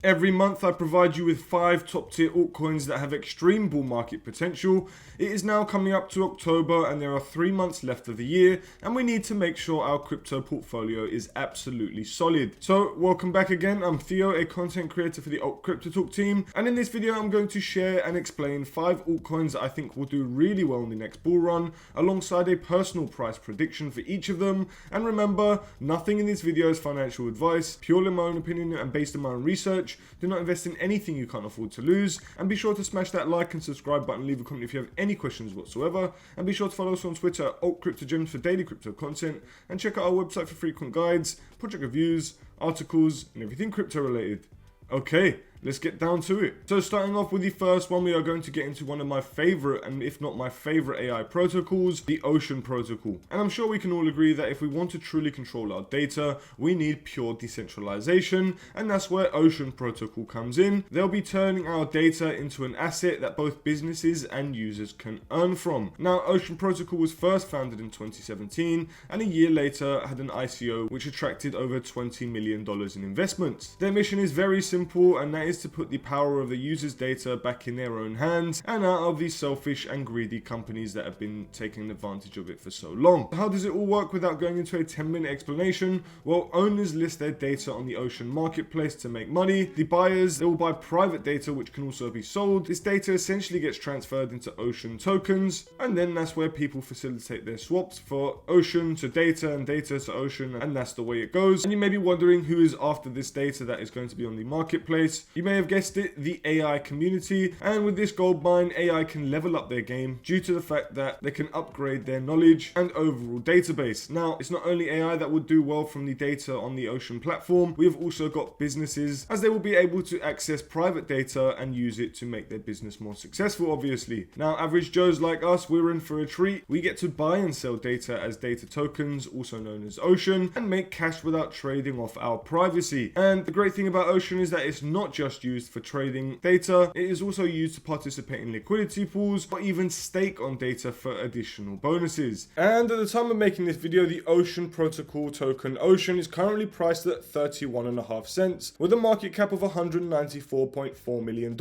Every month I provide you with 5 top tier altcoins that have extreme bull market potential. It is now coming up to October and there are 3 months left of the year, and we need to make sure our crypto portfolio is absolutely solid. So welcome back again. I'm Theo, a content creator for the Alt Crypto Talk team, and in this video I'm going to share and explain 5 altcoins that I think will do really well in the next bull run, alongside a personal price prediction for each of them. And remember, nothing in this video is financial advice, purely my own opinion and based on my own research. Do not invest in anything you can't afford to lose, and be sure to smash that like and subscribe button, leave a comment if you have any questions whatsoever, and be sure to follow us on Twitter at AltCryptoGems for daily crypto content, and check out our website for frequent guides, project reviews, articles, and everything crypto related. Okay, let's get down to it. So starting off with the first one, we are going to get into one of my favorite, and if not my favorite AI protocols, the Ocean protocol. And I'm sure we can all agree that if we want to truly control our data, we need pure decentralization, and that's where Ocean protocol comes in. They'll be turning our data into an asset that both businesses and users can earn from. Now, Ocean protocol was first founded in 2017, and a year later had an ICO which attracted over $20 million in investments. Their mission is very simple, and that is to put the power of the user's data back in their own hands and out of these selfish and greedy companies that have been taking advantage of it for so long. How does it all work without going into a 10-minute explanation? Well, owners list their data on the Ocean marketplace to make money. The buyers, they will buy private data which can also be sold. This data essentially gets transferred into Ocean tokens, and then that's where people facilitate their swaps for Ocean to data and data to Ocean, and that's the way it goes. And you may be wondering who is after this data that is going to be on the marketplace. You may have guessed it, the AI community. And with this gold mine, AI can level up their game due to the fact that they can upgrade their knowledge and overall database. Now, it's not only AI that would do well from the data on the Ocean platform, we have also got businesses, as they will be able to access private data and use it to make their business more successful, obviously. Now, average Joes like us, we're in for a treat. We get to buy and sell data as data tokens, also known as Ocean, and make cash without trading off our privacy. And the great thing about Ocean is that it's not just used for trading data, it is also used to participate in liquidity pools or even stake on data for additional bonuses. And at the time of making this video, the Ocean protocol token Ocean is currently priced at 31.5 cents with a market cap of $194.4 million,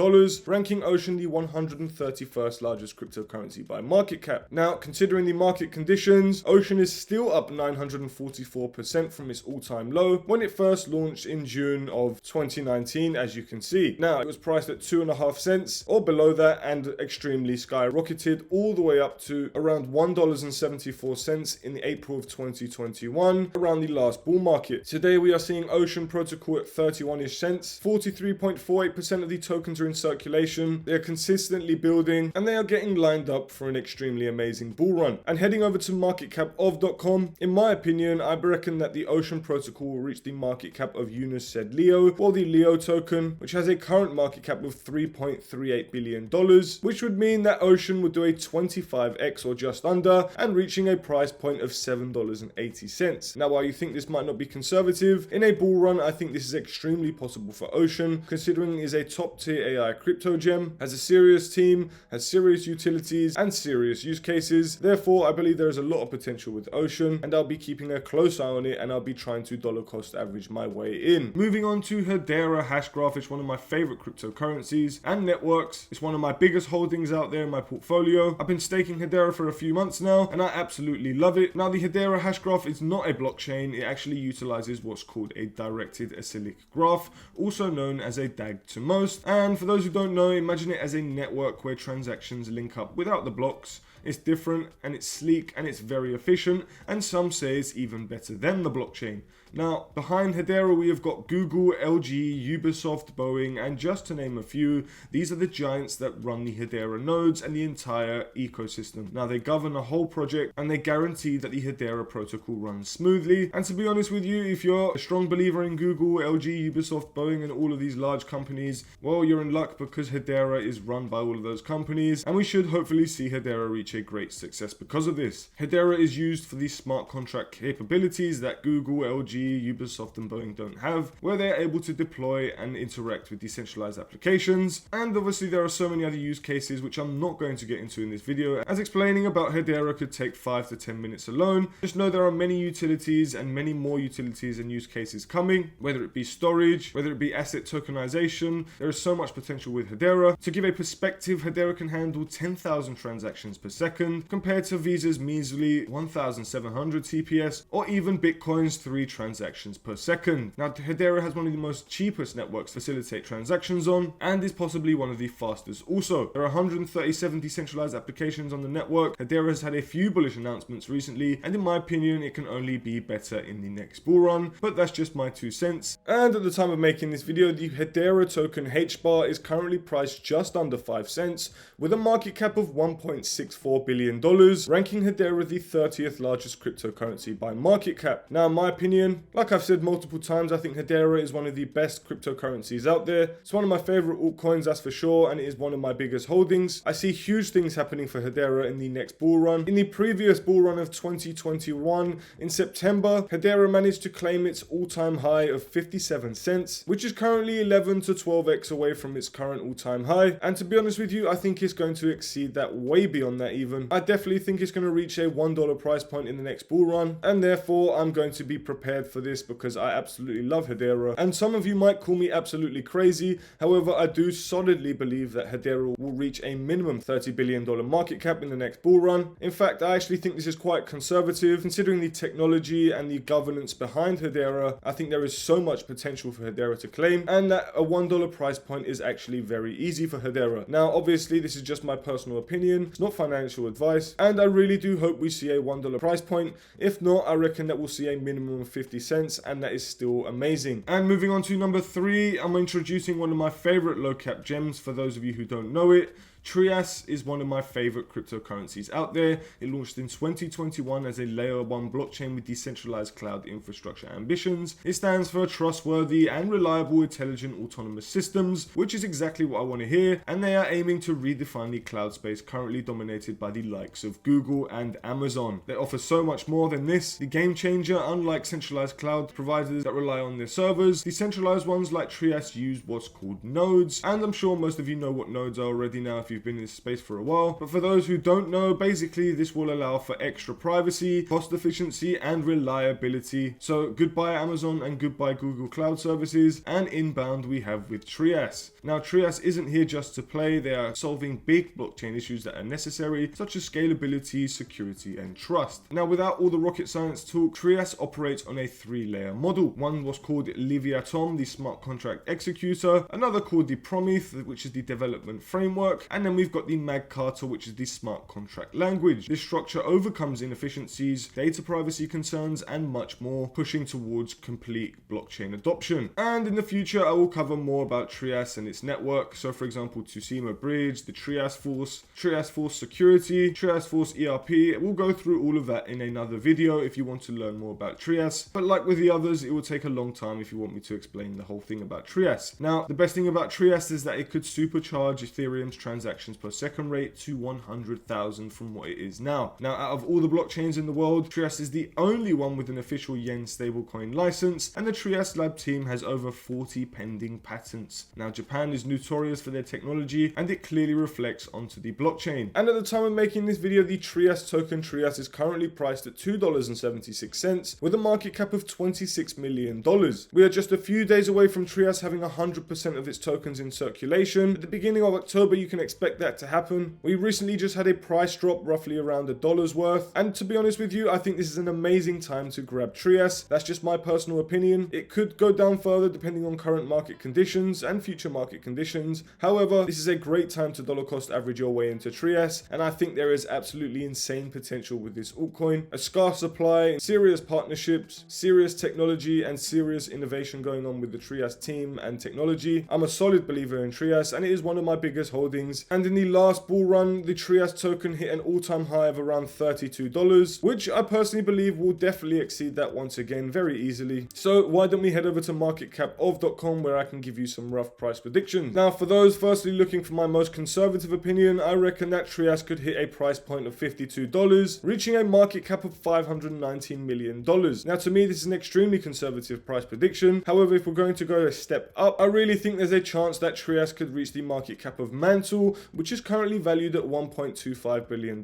ranking Ocean the 131st largest cryptocurrency by market cap. Now, considering the market conditions, Ocean is still up 944% from its all-time low when it first launched in June of 2019, as you can see. Now, it was priced at 2.5 cents or below that and extremely skyrocketed all the way up to around $1.74 in April of 2021, around the last bull market. Today we are seeing Ocean protocol at 31-ish cents. 43.48% of the tokens are in circulation. They are consistently building and they are getting lined up for an extremely amazing bull run. And heading over to marketcapof.com, in my opinion, I reckon that the Ocean protocol will reach the market cap of Yunus said Leo, or the Leo token, which has a current market cap of $3.38 billion, which would mean that Ocean would do a 25x or just under, and reaching a price point of $7.80. Now, while you think this might not be conservative, in a bull run, I think this is extremely possible for Ocean, considering it is a top tier AI crypto gem, has a serious team, has serious utilities, and serious use cases. Therefore, I believe there is a lot of potential with Ocean, and I'll be keeping a close eye on it, and I'll be trying to dollar cost average my way in. Moving on to Hedera Hashgraph, it's one of my favorite cryptocurrencies and networks. It's one of my biggest holdings out there in my portfolio. I've been staking Hedera for a few months now, and I absolutely love it. Now, the Hedera Hashgraph is not a blockchain. It actually utilizes what's called a directed acyclic graph, also known as a DAG to most. And for those who don't know, imagine it as a network where transactions link up without the blocks. It's different and it's sleek and it's very efficient, and some say it's even better than the blockchain. Now, behind Hedera, we have got Google, LG, Ubisoft, Boeing, and just to name a few, these are the giants that run the Hedera nodes and the entire ecosystem. Now, they govern the whole project and they guarantee that the Hedera protocol runs smoothly. And to be honest with you, if you're a strong believer in Google, LG, Ubisoft, Boeing, and all of these large companies, well, you're in luck because Hedera is run by all of those companies, and we should hopefully see Hedera reach a great success because of this. Hedera is used for these smart contract capabilities that Google, LG, technology Ubisoft and Boeing don't have, where they're able to deploy and interact with decentralized applications. And obviously there are so many other use cases which I'm not going to get into in this video, as explaining about Hedera could take 5 to 10 minutes alone. Just know there are many utilities and many more utilities and use cases coming, whether it be storage, whether it be asset tokenization. There is so much potential with Hedera. To give a perspective, Hedera can handle 10,000 transactions per second, compared to Visa's measly 1,700 TPS, or even Bitcoin's 3 transactions per second. Now, Hedera has one of the most cheapest networks to facilitate transactions on, and is possibly one of the fastest also. There are 137 decentralized applications on the network. Hedera has had a few bullish announcements recently, and in my opinion, it can only be better in the next bull run, but that's just my 2 cents. And at the time of making this video, the Hedera token HBAR is currently priced just under 5 cents, with a market cap of $1.64 billion, ranking Hedera the 30th largest cryptocurrency by market cap. Now, in my opinion, like I've said multiple times, I think Hedera is one of the best cryptocurrencies out there. It's one of my favorite altcoins, that's for sure, and it is one of my biggest holdings. I see huge things happening for Hedera in the next bull run. In the previous bull run of 2021, in September, Hedera managed to claim its all-time high of 57 cents, which is currently 11 to 12x away from its current all-time high. And to be honest with you, I think it's going to exceed that, way beyond that even. I definitely think it's going to reach a $1 price point in the next bull run, and therefore I'm going to be prepared for this because I absolutely love Hedera. And some of you might call me absolutely crazy, however, I do solidly believe that Hedera will reach a minimum $30 billion market cap in the next bull run. In fact, I actually think this is quite conservative considering the technology and the governance behind Hedera. I think there is so much potential for Hedera to claim, and that a $1 price point is actually very easy for Hedera. Now, obviously, this is just my personal opinion, it's not financial advice, and I really do hope we see a $1 price point. If not, I reckon that we'll see a minimum of 50 cents, and that is still amazing. And moving on to number 3, I'm introducing one of my favorite low cap gems for those of you who don't know it. TRIAS is one of my favorite cryptocurrencies out there. It launched in 2021 as a layer 1 blockchain with decentralized cloud infrastructure ambitions. It stands for trustworthy and reliable intelligent autonomous systems, which is exactly what I want to hear, and they are aiming to redefine the cloud space currently dominated by the likes of Google and Amazon. They offer so much more than this. The game changer, unlike centralized cloud providers that rely on their servers, decentralized ones like TRIAS use what's called nodes, and I'm sure most of you know what nodes are already now if you've been in this space for a while, but for those who don't know, basically this will allow for extra privacy, cost efficiency, and reliability. So goodbye Amazon and goodbye Google Cloud Services, and inbound we have with TRIAS. Now, TRIAS isn't here just to play. They are solving big blockchain issues that are necessary, such as scalability, security, and trust. Now, without all the rocket science talk, TRIAS operates on a 3-layer model. One was called Leviathan, the smart contract executor, another called the Prometheus, which is the development framework, and then we've got the Magcarta, which is the smart contract language. This structure overcomes inefficiencies, data privacy concerns, and much more, pushing towards complete blockchain adoption. And in the future, I will cover more about TRIAS and its network. So for example, Tsushima Bridge, the TRIAS Force Security, TRIAS Force ERP. We'll go through all of that in another video if you want to learn more about TRIAS. But like with the others, it will take a long time if you want me to explain the whole thing about TRIAS. Now, the best thing about TRIAS is that it could supercharge Ethereum's transactions per second rate to 100,000 from what it is now. Now, out of all the blockchains in the world, TRIAS is the only one with an official yen stablecoin license, and the TRIAS Lab team has over 40 pending patents. Now, Japan is notorious for their technology, and it clearly reflects onto the blockchain. And at the time of making this video, the TRIAS token TRIAS is currently priced at $2.76, with a market cap of $26 million. We are just a few days away from TRIAS having 100% of its tokens in circulation. At the beginning of October, you can expect that to happen. We recently just had a price drop roughly around $1 worth, and to be honest with you, I think this is an amazing time to grab TRIAS. That's just my personal opinion. It could go down further depending on current market conditions and future market conditions. However, this is a great time to dollar cost average your way into TRIAS, and I think there is absolutely insane potential with this altcoin. A scarce supply, serious partnerships, serious technology, and serious innovation going on with the TRIAS team and technology. I'm a solid believer in TRIAS, and it is one of my biggest holdings, And in the last bull run, the TRIAS token hit an all-time high of around $32, which I personally believe will definitely exceed that once again very easily. So why don't we head over to marketcapof.com, where I can give you some rough price predictions. Now, for those firstly looking for my most conservative opinion, I reckon that TRIAS could hit a price point of $52, reaching a market cap of $519 million. Now, to me, this is an extremely conservative price prediction. However, if we're going to go a step up, I really think there's a chance that TRIAS could reach the market cap of Mantle, which is currently valued at $1.25 billion,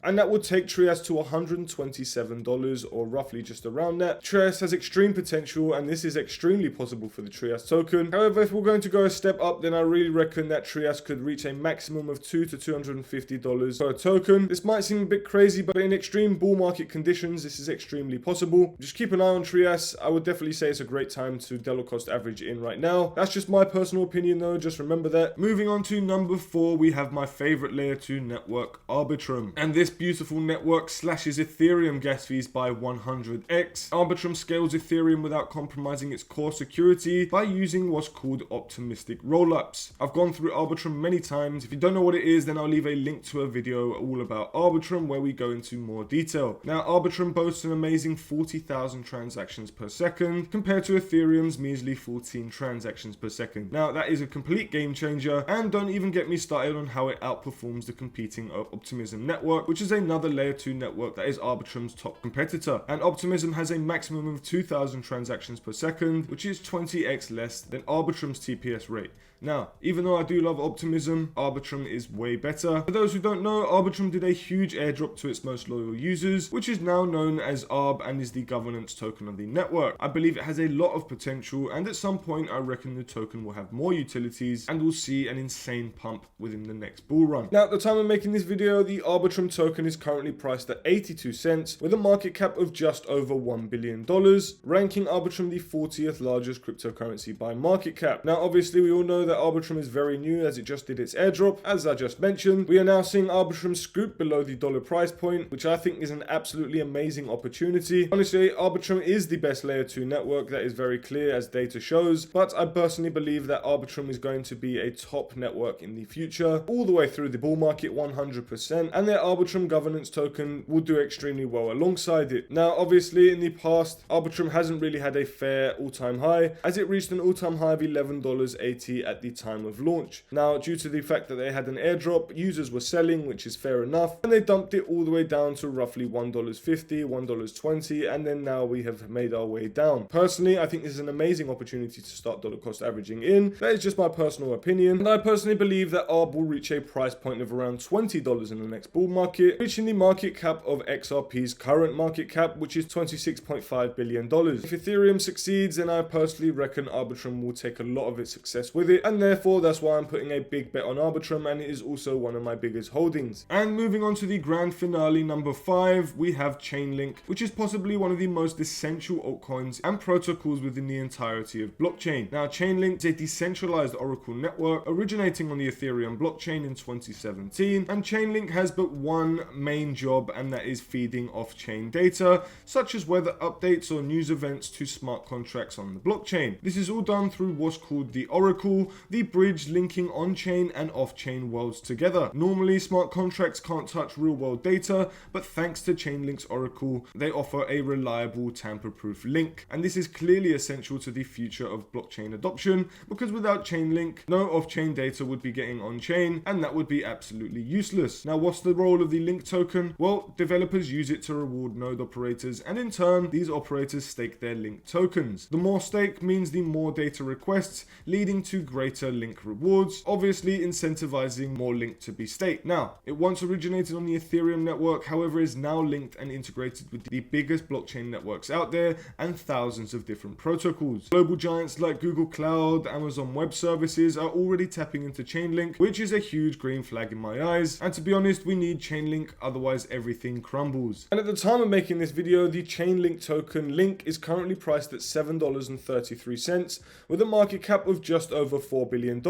and that would take TRIAS to $127, or roughly just around that. TRIAS has extreme potential, and this is extremely possible for the TRIAS token. However, if we're going to go a step up, then I really reckon that TRIAS could reach a maximum of $200 to $250 per token. This might seem a bit crazy, but in extreme bull market conditions, this is extremely possible. Just keep an eye on TRIAS. I would definitely say it's a great time to dollar cost average in right now. That's just my personal opinion though, just remember that. Moving on to number 4, we have my favorite layer 2 network, Arbitrum. And this beautiful network slashes Ethereum gas fees by 100x. Arbitrum scales Ethereum without compromising its core security by using what's called optimistic rollups. I've gone through Arbitrum many times. If you don't know what it is, then I'll leave a link to a video all about Arbitrum where we go into more detail. Now, Arbitrum boasts an amazing 40,000 transactions per second compared to Ethereum's measly 14 transactions per second. Now, that is a complete game changer, and don't even get me started on how it outperforms the competing Optimism network, which is another layer 2 network that is Arbitrum's top competitor. And Optimism has a maximum of 2,000 transactions per second, which is 20x less than Arbitrum's TPS rate. Now, even though I do love Optimism, Arbitrum is way better. For those who don't know, Arbitrum did a huge airdrop to its most loyal users, which is now known as ARB and is the governance token of the network. I believe it has a lot of potential, and at some point I reckon the token will have more utilities and we'll see an insane pump within the next bull run. Now, at the time of making this video, the Arbitrum token is currently priced at 82 cents with a market cap of just over $1 billion, ranking Arbitrum the 40th largest cryptocurrency by market cap. Now, obviously we all know that Arbitrum is very new as it just did its airdrop. As I just mentioned, we are now seeing Arbitrum scoop below the dollar price point, which I think is an absolutely amazing opportunity. Honestly, Arbitrum is the best layer 2 network, that is very clear as data shows, but I personally believe that Arbitrum is going to be a top network in the future, all the way through the bull market 100%, and their Arbitrum governance token will do extremely well alongside it. Now, obviously in the past, Arbitrum hasn't really had a fair all-time high, as it reached an all-time high of $11.80 at the time of launch. Now, due to the fact that they had an airdrop, users were selling, which is fair enough, and they dumped it all the way down to roughly $1.50, $1.20, and then now we have made our way down. Personally, I think this is an amazing opportunity to start dollar cost averaging in. That is just my personal opinion, and I personally believe that ARB will reach a price point of around $20 in the next bull market, reaching the market cap of XRP's current market cap, which is $26.5 billion. If Ethereum succeeds, then I personally reckon Arbitrum will take a lot of its success with it, and therefore that's why I'm putting a big bet on Arbitrum, and it is also one of my biggest holdings. And moving on to the grand finale, number 5, we have Chainlink, which is possibly one of the most essential altcoins and protocols within the entirety of blockchain. Now, Chainlink is a decentralized Oracle network originating on the Ethereum blockchain in 2017, and Chainlink has but one main job, and that is feeding off-chain data, such as weather updates or news events to smart contracts on the blockchain. This is all done through what's called the Oracle, the bridge linking on-chain and off-chain worlds together. Normally, smart contracts can't touch real-world data, but thanks to Chainlink's Oracle, they offer a reliable, tamper-proof link. And this is clearly essential to the future of blockchain adoption, because without Chainlink, no off-chain data would be getting on-chain, and that would be absolutely useless. Now, what's the role of the link token? Well, developers use it to reward node operators, and in turn, these operators stake their link tokens. The more stake means the more data requests, leading to greater link rewards, obviously incentivizing more link to be staked. Now, it once originated on the Ethereum network, however is now linked and integrated with the biggest blockchain networks out there and thousands of different protocols. Global giants like Google Cloud, Amazon Web Services are already tapping into Chainlink, which is a huge green flag in my eyes, and to be honest, we need Chainlink, otherwise everything crumbles. And at the time of making this video, the Chainlink token Link is currently priced at $7.33 with a market cap of just over $4 billion.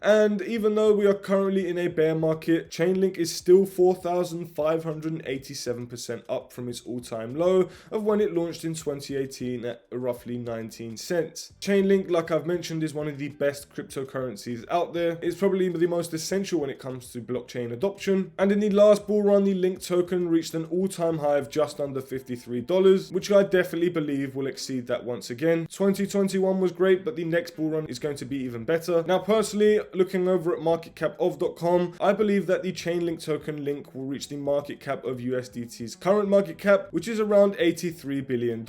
And even though we are currently in a bear market, Chainlink is still 4,587% up from its all-time low of when it launched in 2018 at roughly 19 cents. Chainlink, like I've mentioned, is one of the best cryptocurrencies out there. It's probably the most essential when it comes to blockchain adoption. And in the last bull run, the Link token reached an all-time high of just under $53, which I definitely believe will exceed that once again. 2021 was great, but the next bull run is going to be even better. Now, personally, looking over at marketcapof.com, I believe that the Chainlink token Link will reach the market cap of USDT's current market cap, which is around $83 billion.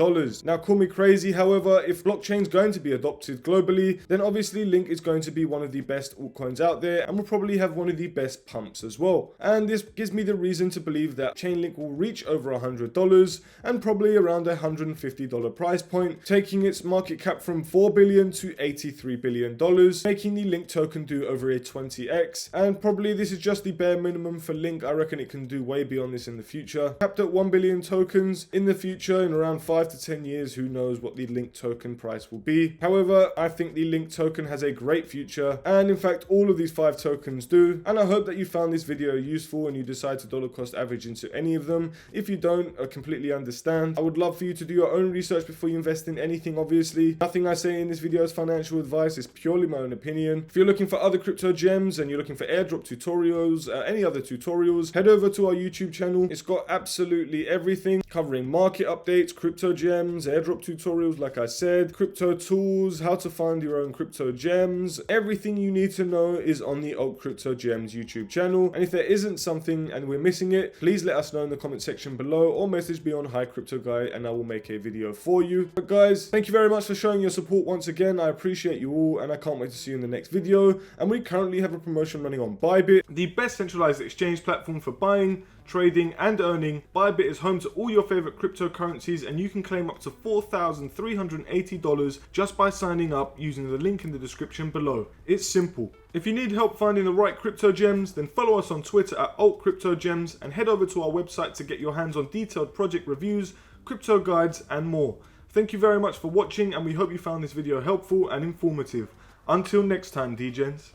Now, call me crazy, however, if blockchain's going to be adopted globally, then obviously Link is going to be one of the best altcoins out there and will probably have one of the best pumps as well. And this gives me the reason to believe that Chainlink will reach over $100 and probably around a $150 price point, taking its market cap from $4 billion to $83 billion, making the Link token do over a 20x. And probably this is just the bare minimum for Link. I reckon it can do way beyond this in the future. Capped at 1 billion tokens in the future, in around 5 to 10 years, who knows what the Link token price will be. However, I think the Link token has a great future, and in fact all of these 5 tokens do. And I hope that you found this video useful and you decide to dollar cost average into any of them. If you don't, I completely understand. I would love for you to do your own research before you invest in anything, obviously. Nothing I say in this video is financial advice, it's purely my own opinion. If you're looking for other crypto gems and you're looking for airdrop tutorials, any other tutorials, head over to our YouTube channel. It's got absolutely everything covering market updates, crypto gems, airdrop tutorials, like I said, crypto tools, how to find your own crypto gems. Everything you need to know is on the Alt Crypto Gems YouTube channel. And if there isn't something and we're missing it, please let us know in the comment section below or message me on Hi Crypto Guy and I will make a video for you. But guys, thank you very much for showing your support once again. I appreciate you all and I can't wait to see you in the next video. And we currently have a promotion running on Bybit, the best centralized exchange platform for buying, trading and earning. Bybit is home to all your favorite cryptocurrencies and you can claim up to $4,380 just by signing up using the link in the description below. It's simple. If you need help finding the right crypto gems, then follow us on Twitter at AltCryptoGems and head over to our website to get your hands on detailed project reviews, crypto guides and more. Thank you very much for watching and we hope you found this video helpful and informative. Until next time, DGens.